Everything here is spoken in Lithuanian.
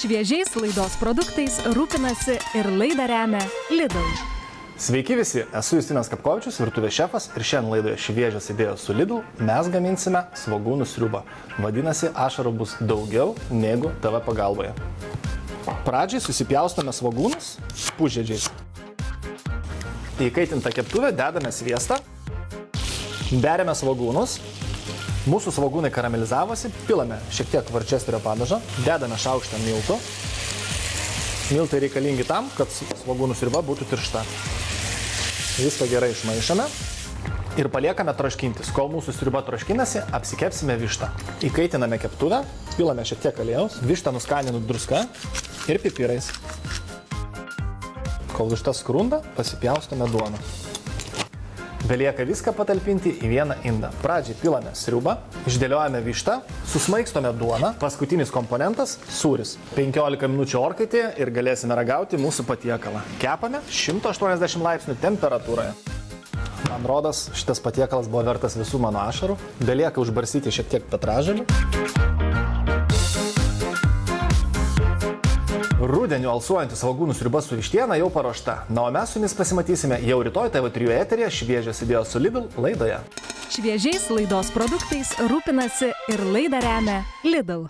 Šviežiais laidos produktais rūpinasi ir laidą remia Lidl. Sveiki visi, esu Justinas Kapkovičius, virtuvės šefas ir šiandien laidoje šviežios idėjos su Lidl mes gaminsime svogūnų sriubą. Vadinasi, ašarų bus daugiau negu tavo pagalboje. Pradžiai susipjaustome svogūnus pusžiedžiais. Į kaitintą keptuvę dedame sviestą, beriame svogūnus. Mūsų svogūnai karamelizavosi, pilame šiek tiek Worcesterio padažo, dedame šaukštą miltų. Miltai reikalingi tam, kad svogūnų sriuba būtų tiršta. Viską gerai išmaišame ir paliekame troškintis. Kol mūsų sriuba troškinasi, apsikepsime vištą. Įkaitiname keptuvę, pilame šiek tiek aliejaus, vištą nuskaninu druska ir pipirais. Kol višta skrunda, pasipjaustome duoną. Belieka viską patalpinti į vieną indą. Pradžiai pilame sriubą, išdėliojame vištą, susmaigstome duoną. Paskutinis komponentas – sūris. 15 minučių orkaitėje ir galėsime ragauti mūsų patiekalą. Kepame 180 laipsnių temperatūroje. Man rodos, šitas patiekalas buvo vertas visų mano ašarų. Belieka užbarsyti šiek tiek petražalių. Rudeniu alsuojantis svogūnų sriuba su vištiena jau paruošta. Na, o mes su jumis pasimatysime jau rytoj TV3 eteryje šviežios idėjos su Lidl laidoje. Šviežiais laidos produktais rūpinasi ir laidą remia Lidl.